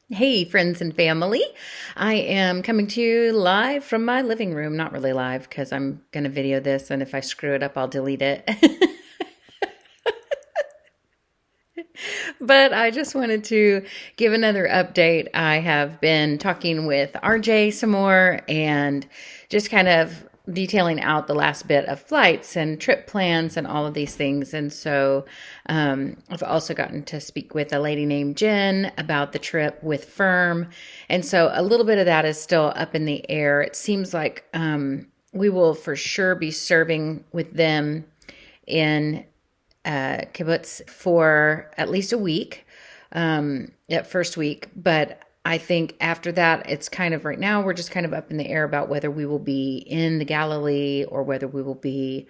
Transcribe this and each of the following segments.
Hey, friends and family. I am coming to you live from my living room. Not really live because I'm going to video this, and if I screw it up, I'll delete it. But I just wanted to give another update. I have been talking with RJ some more and just kind of detailing out the last bit of flights and trip plans and all of these things. And so I've also gotten to speak with a lady named Jen about the trip with Firm. And so a little bit of that is still up in the air. It seems like we will for sure be serving with them in kibbutz for at least a week, that first week. But I think after that, it's kind of right now, we're just kind of up in the air about whether we will be in the Galilee or whether we will be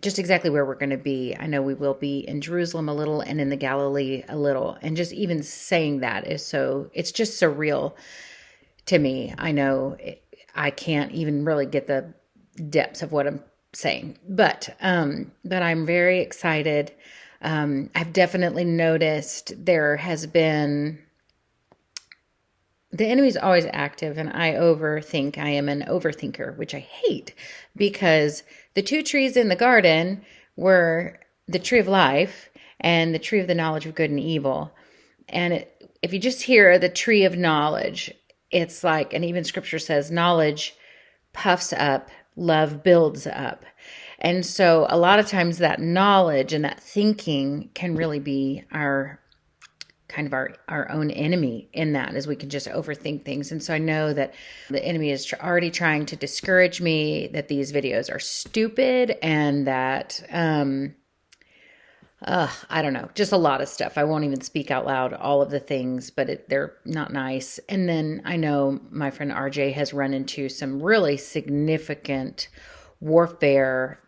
just exactly where we're going to be. I know we will be in Jerusalem a little and in the Galilee a little. And just even saying that is so, it's just surreal to me. I know I can't even really get the depths of what I'm saying, but I'm very excited. I've definitely noticed there has been the enemy's always active, and I overthink. I am an overthinker, which I hate because the two trees in the garden were the tree of life and the tree of the knowledge of good and evil. And if you just hear the tree of knowledge, it's like, and even scripture says, knowledge puffs up, love builds up. And so a lot of times that knowledge and that thinking can really be our kind of our own enemy in that, as we can just overthink things. And so I know that the enemy is already trying to discourage me, that these videos are stupid, and that I don't know, just a lot of stuff. I won't even speak out loud all of the things, but they're not nice. And then I know my friend RJ has run into some really significant warfare,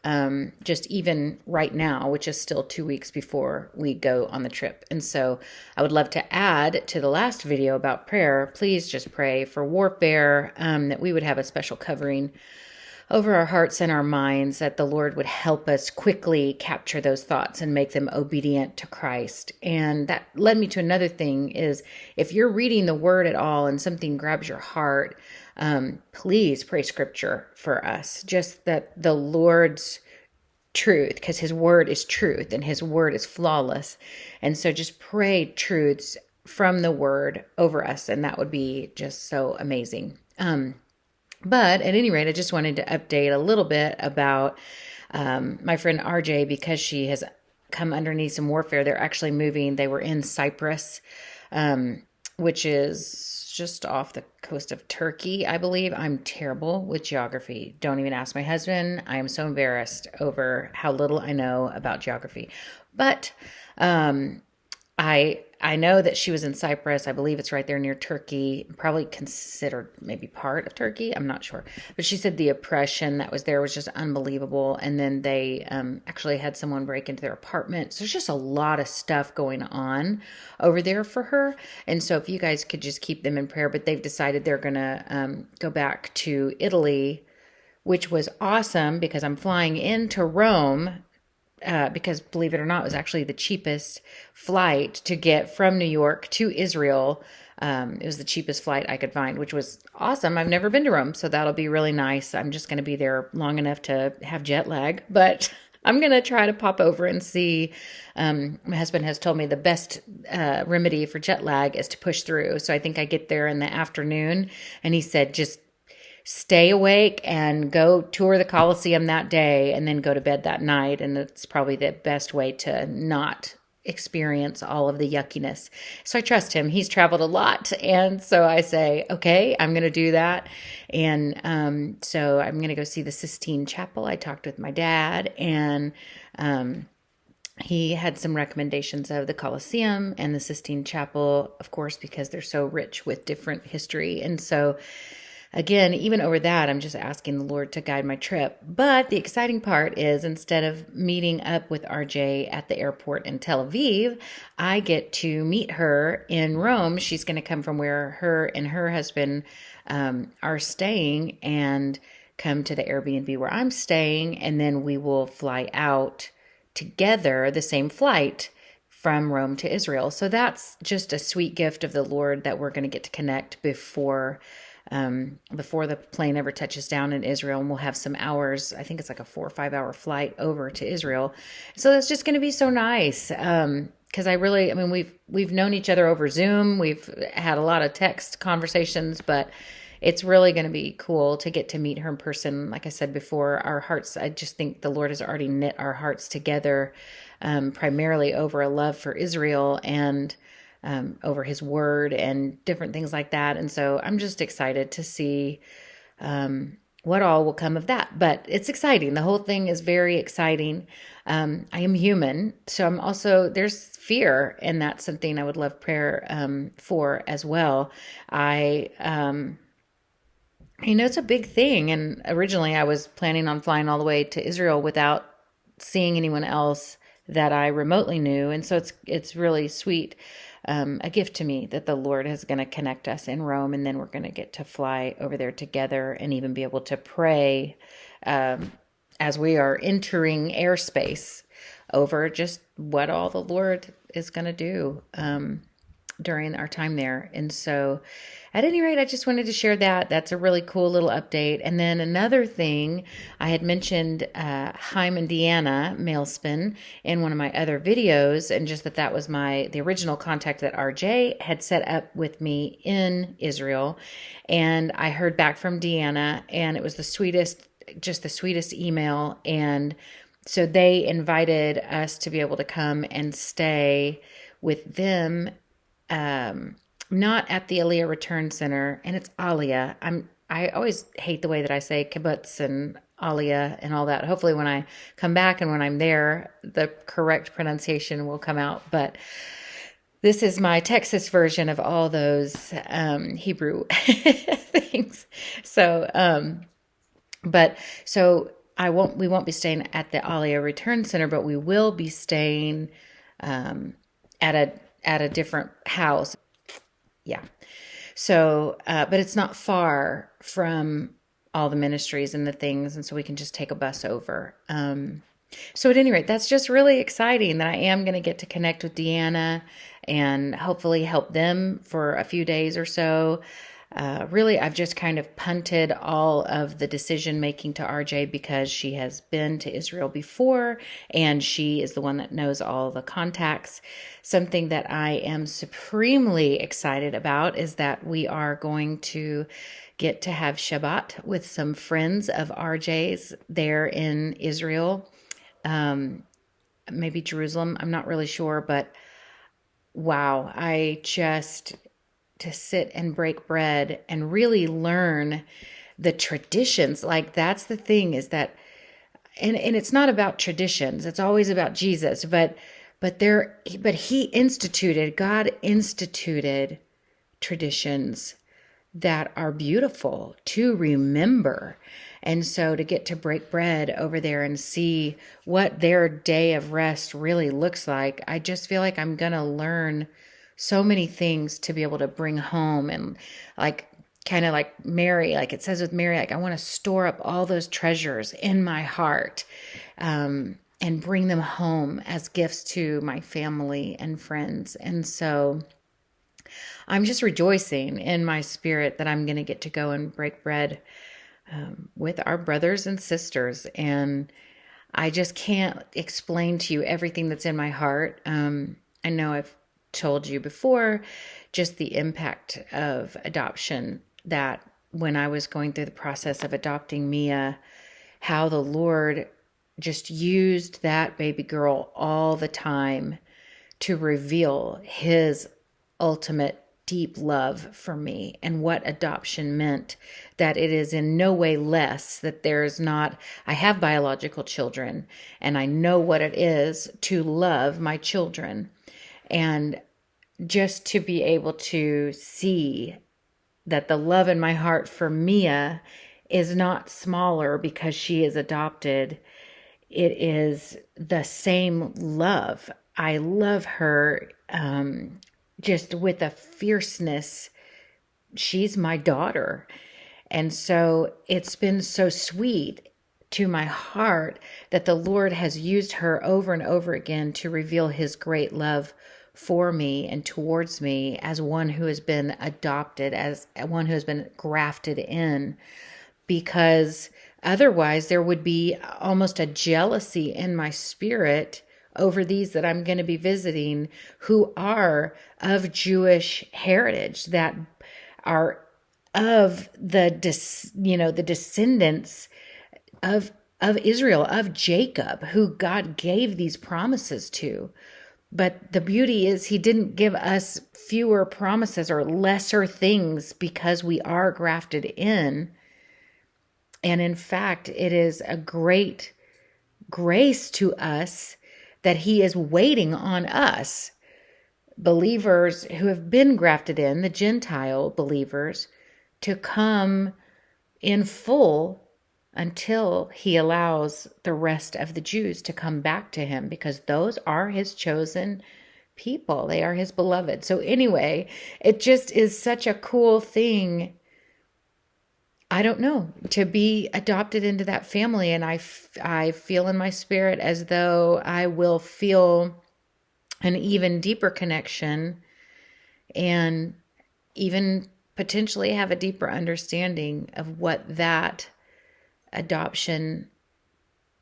just even right now, which is still 2 weeks before we go on the trip. And so I would love to add to the last video about prayer. Please just pray for warfare, that we would have a special covering over our hearts and our minds, that the Lord would help us quickly capture those thoughts and make them obedient to Christ. And that led me to another thing is, if you're reading the word at all and something grabs your heart, please pray scripture for us. Just that the Lord's truth, because his word is truth and his word is flawless. And so just pray truths from the word over us, and that would be just so amazing. But at any rate, I just wanted to update a little bit about my friend RJ, because she has come underneath some warfare. They're actually moving. They were in Cyprus, which is just off the coast of Turkey, I believe. I'm terrible with geography. Don't even ask my husband. I am so embarrassed over how little I know about geography. But I know that she was in Cyprus. I believe it's right there near Turkey, probably considered maybe part of Turkey. I'm not sure. But she said the oppression that was there was just unbelievable. And then they actually had someone break into their apartment. So there's just a lot of stuff going on over there for her. And so if you guys could just keep them in prayer. But they've decided they're going to go back to Italy, which was awesome because I'm flying into Rome, because believe it or not, it was actually the cheapest flight to get from New York to Israel. It was the cheapest flight I could find, which was awesome. I've never been to Rome, so that'll be really nice. I'm just going to be there long enough to have jet lag, but I'm going to try to pop over and see. My husband has told me the best remedy for jet lag is to push through. So I think I get there in the afternoon, and he said just stay awake and go tour the Colosseum that day and then go to bed that night. And it's probably the best way to not experience all of the yuckiness. So I trust him. He's traveled a lot. And so I say, okay, I'm going to do that. And so I'm going to go see the Sistine Chapel. I talked with my dad, and he had some recommendations of the Colosseum and the Sistine Chapel, of course, because they're so rich with different history. And so again, even over that, I'm just asking the Lord to guide my trip. But the exciting part is, instead of meeting up with RJ at the airport in Tel Aviv, I get to meet her in Rome. She's going to come from where her and her husband are staying and come to the Airbnb where I'm staying. And then we will fly out together, the same flight, from Rome to Israel. So that's just a sweet gift of the Lord that we're going to get to connect before the plane ever touches down in Israel, and we'll have some hours. I think it's like a 4 or 5 hour flight over to Israel. So that's just going to be so nice. Because I mean, we've known each other over Zoom. We've had a lot of text conversations, but it's really going to be cool to get to meet her in person. Like I said before, our hearts, I just think the Lord has already knit our hearts together, primarily over a love for Israel and over his word and different things like that. And so I'm just excited to see what all will come of that. But it's exciting. The whole thing is very exciting. I am human, so I'm also, there's fear, and that's something I would love prayer for as well. It's a big thing. And originally I was planning on flying all the way to Israel without seeing anyone else that I remotely knew. And so it's really sweet, a gift to me that the Lord is going to connect us in Rome, and then we're going to get to fly over there together and even be able to pray as we are entering airspace over just what all the Lord is going to do during our time there. And so at any rate, I just wanted to share that. That's a really cool little update. And then another thing, I had mentioned Chaim and Deanna Mailspin in one of my other videos, and just that was the original contact that RJ had set up with me in Israel. And I heard back from Deanna, and it was the sweetest email. And so they invited us to be able to come and stay with them, not at the Aliyah Return Center, and it's Aliyah. I always hate the way that I say kibbutz and Aliyah and all that. Hopefully when I come back and when I'm there, the correct pronunciation will come out. But this is my Texas version of all those Hebrew things. So, we won't be staying at the Aliyah Return Center, but we will be staying at a different house. Yeah. So, but it's not far from all the ministries and the things, and so we can just take a bus over. So at any rate, that's just really exciting that I am going to get to connect with Deanna and hopefully help them for a few days or so. Really, I've just kind of punted all of the decision making to RJ because she has been to Israel before and she is the one that knows all the contacts. Something that I am supremely excited about is that we are going to get to have Shabbat with some friends of RJ's there in Israel. Maybe Jerusalem, I'm not really sure, but wow, to sit and break bread and really learn the traditions. Like that's the thing is that, and it's not about traditions. It's always about Jesus, but God instituted traditions that are beautiful to remember. And so to get to break bread over there and see what their day of rest really looks like, I just feel like I'm going to learn so many things to be able to bring home. And like, kind of like Mary, like it says with Mary, like I want to store up all those treasures in my heart, and bring them home as gifts to my family and friends. And so I'm just rejoicing in my spirit that I'm going to get to go and break bread with our brothers and sisters. And I just can't explain to you everything that's in my heart. I know I've told you before, just the impact of adoption, that when I was going through the process of adopting Mia, how the Lord just used that baby girl all the time to reveal his ultimate deep love for me and what adoption meant, that it is in no way less, that there's not, I have biological children and I know what it is to love my children. And just to be able to see that the love in my heart for Mia is not smaller because she is adopted. It is the same love. I love her just with a fierceness. She's my daughter. And so it's been so sweet to my heart that the Lord has used her over and over again to reveal his great love for me and towards me as one who has been adopted, as one who has been grafted in, because otherwise there would be almost a jealousy in my spirit over these that I'm going to be visiting who are of Jewish heritage, that are of the the descendants of Israel, of Jacob, who God gave these promises to. But the beauty is he didn't give us fewer promises or lesser things because we are grafted in. And in fact, it is a great grace to us that he is waiting on us, believers who have been grafted in, the Gentile believers, to come in full until he allows the rest of the Jews to come back to him, because those are his chosen people. They are his beloved. So anyway, it just is such a cool thing, I don't know, to be adopted into that family. And I feel in my spirit as though I will feel an even deeper connection and even potentially have a deeper understanding of what that adoption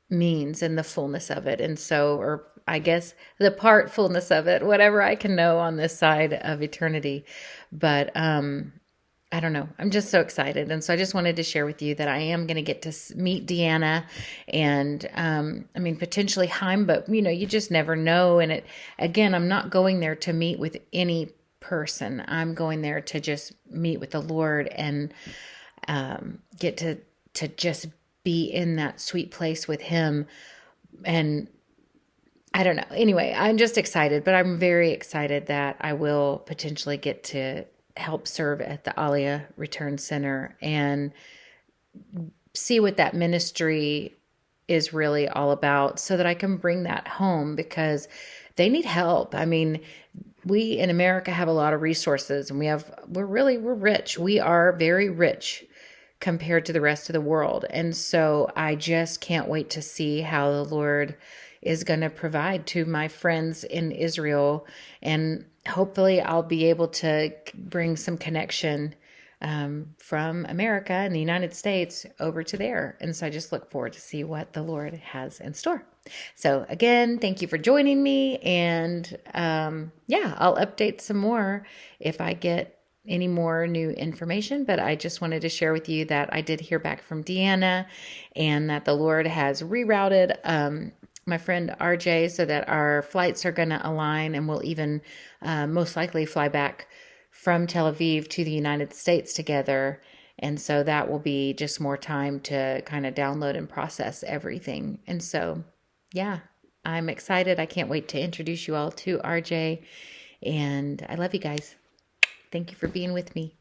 means and the fullness of it. And so, or I guess the part fullness of it, whatever I can know on this side of eternity. But I don't know. I'm just so excited. And so I just wanted to share with you that I am going to get to meet Deanna and, I mean, potentially Chaim, but you just never know. And again, I'm not going there to meet with any person. I'm going there to just meet with the Lord and, get to just be in that sweet place with him. And I don't know. Anyway, I'm just excited, but I'm very excited that I will potentially get to help serve at the Aliyah Return Center and see what that ministry is really all about so that I can bring that home, because they need help. I mean, we in America have a lot of resources, and we're rich. We are very rich compared to the rest of the world. And so I just can't wait to see how the Lord is going to provide to my friends in Israel. And hopefully I'll be able to bring some connection from America and the United States over to there. And so I just look forward to see what the Lord has in store. So again, thank you for joining me. And I'll update some more if I get any more new information, but I just wanted to share with you that I did hear back from Deanna and that the Lord has rerouted my friend RJ so that our flights are going to align, and we'll even most likely fly back from Tel Aviv to the United States together. And so that will be just more time to kind of download and process everything. And so, yeah, I'm excited. I can't wait to introduce you all to RJ, and I love you guys. Thank you for being with me.